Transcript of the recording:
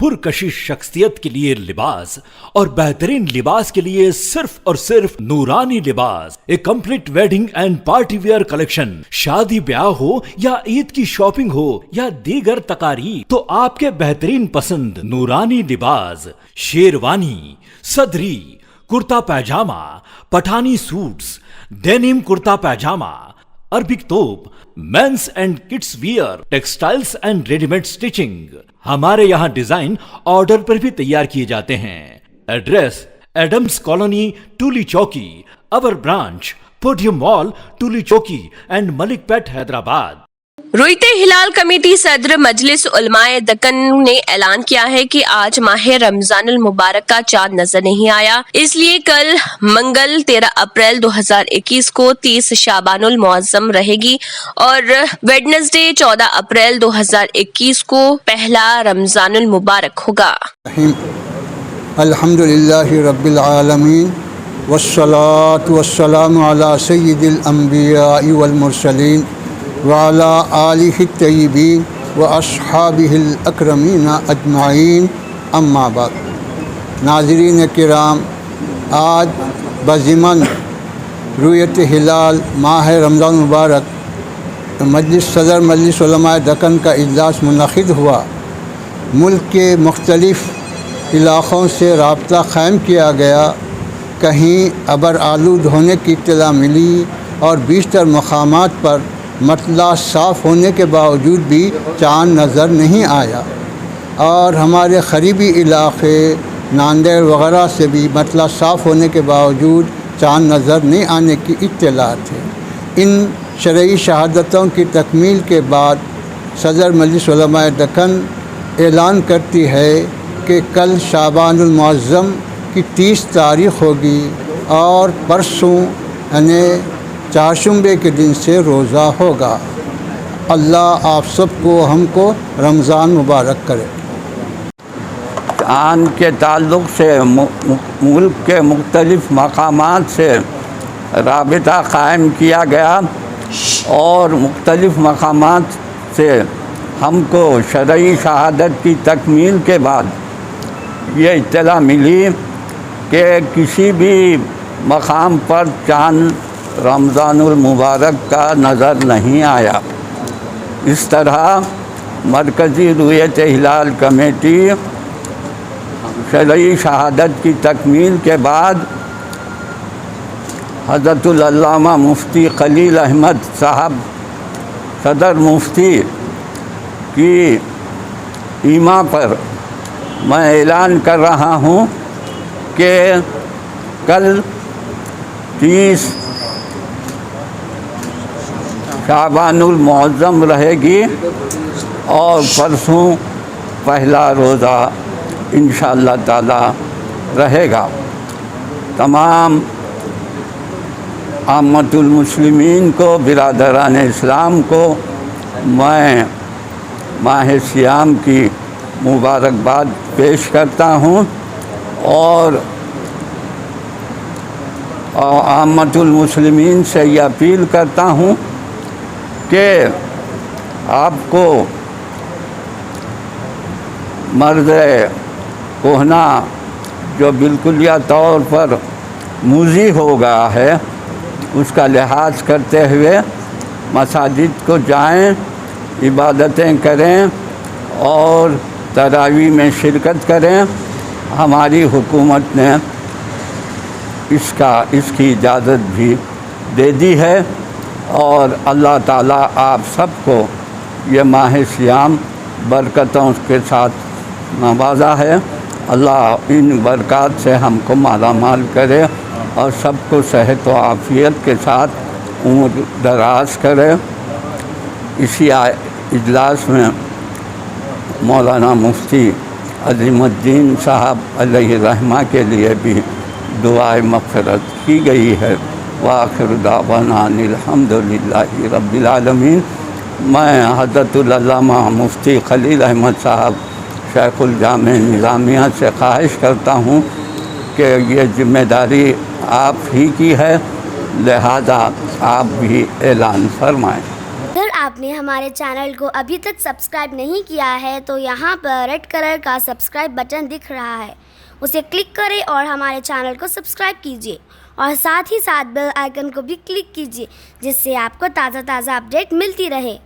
पुरकशिश शख्सियत के लिए लिबास और बेहतरीन लिबास के लिए सिर्फ और सिर्फ Noorani Libas, a complete wedding and party wear collection. शादी ब्याह हो या ईद की शॉपिंग हो या दीगर तकारीब, तो आपके बेहतरीन पसंद नूरानी लिबास, शेरवानी, सदरी, kurta pyjama, Pathani suits, denim kurta pyjama, Arabic thobe, men's and kids wear, textiles and readymade stitching. हमारे यहाँ डिजाइन ऑर्डर पर भी तैयार किए जाते हैं। एड्रेस एडम्स कॉलोनी, टूली चौकी, अवर ब्रांच पोडियम मॉल, टूली चौकी एंड मलिकपेट, हैदराबाद। रुईते हिलाल कमेटी सदर मजलिस उलमाए दक्कन ने ऐलान किया है कि आज माह रमजानुल मुबारक का चांद नजर नहीं आया, इसलिए कल मंगल 13 अप्रैल 2021 को 30 शाबानुल मुअज्जम रहेगी और वेडनेसडे 14 अप्रैल 2021 को पहला रमजानुल मुबारक होगा। अल्हम्दुलिल्लाहि रब्बिल आलमीन वस्सलातु वस्सलामु अला सय्यिदिल अंबिया'i वल मुरसलीन वाला आलिहि तय्यिबीन व अस्हाबिहिल अकरमीन अजमाइन, अम्मा बाद। नाज़रीन किराम, आज बज़िमन रुयत हिलाल माह रमज़ान मुबारक मजलिस सदर मजलिस उलमाए दक्कन का इजलास मुनक़िद हुआ। मुल्क के मुख्तलिफ़ इलाक़ों से राब्ता क़ायम किया गया। कहीं अबर आलूद होने की इत्तला मिली और बीशतर मकामात पर मतला साफ़ होने के बावजूद भी चाँद नज़र नहीं आया और हमारे क़रीबी इलाक़े नांदेड़ वग़ैरह से भी मतला साफ़ होने के बावजूद चाँद नज़र नहीं आने की इत्तलात है। इन शरई शहादतों की तकमील के बाद सदर मजलिस उलमाए दक्कन ऐलान करती है कि कल शाबानुल मुअज्जम की 30 तारीख़ होगी और परसों यानी चारशंबे के दिन से रोज़ा होगा। अल्लाह आप सबको हमको रमज़ान मुबारक करे। चाँद के ताल्लुक़ से मुल्क के मुख्तलिफ़ मकामात से राबिता क़ायम किया गया और मुख्तलिफ़ मकामात से हमको शरई शहादत की तकमील के बाद ये इत्तला मिली कि किसी भी मकाम पर चाँद रमज़ानुल मुबारक का नज़र नहीं आया। इस तरह मरकज़ी रुयत हिलाल कमेटी शरई शहादत की तकमील के बाद हज़रतुल अल्लामा मुफ्ती खलील अहमद साहब सदर मुफ्ती की ईमा पर मैं ऐलान कर रहा हूँ कि कल 30 शाबानुल मुअज्जम रहेगी और परसों पहला रोज़ा इंशाअल्लाह ताला रहेगा। तमाम आम्मतुल मुस्लिमीन को, बिरादरान इस्लाम को मैं माह सियाम की मुबारकबाद पेश करता हूँ और आम्मतुल मुस्लिमीन से यह अपील करता हूँ कि आपको मर्द कोहना जो बिल्कुलिया तौर पर मूज़ी हो गया है उसका लिहाज करते हुए मसाजिद को जाएं, इबादतें करें और तरावी में शिरकत करें। हमारी हुकूमत ने इसकी इजाज़त भी दे दी है और अल्लाह ताला आप सबको ये माह सियाम बरकतों के साथ नवाजा है। अल्लाह इन बरक़ात से हमको माला माल करे और सबको सेहत व आफ़ियत के साथ उम्र दराज करे। इसी इजलास में मौलाना मुफ्ती अज़ीमुद्दीन साहब अलैहि रहमा के लिए भी दुआए मग़फ़िरत की गई है। वाखिर दावाना अनिल हम्दुलिल्लाहि रब्बिल आलमीन। मैं हज़रतुल अल्लामा मुफ्ती खलील अहमद साहब शेखुल जामे निज़ामिया से ख्वाहिश करता हूँ कि ये ज़िम्मेदारी आप ही की है, लिहाजा आप भी ऐलान फरमाएँ। اگر آپ نے ہمارے چینل کو ابھی تک سبسکرائب نہیں کیا ہے تو یہاں پر ریڈ کلر کا سبسکرائب بٹن دکھ رہا ہے، اسے کلک کریں اور ہمارے چینل کو سبسکرائب کیجیے، اور ساتھ ہی ساتھ بیل آئیکن کو بھی کلک کیجیے، جس سے آپ کو تازہ اپڈیٹ ملتی رہے۔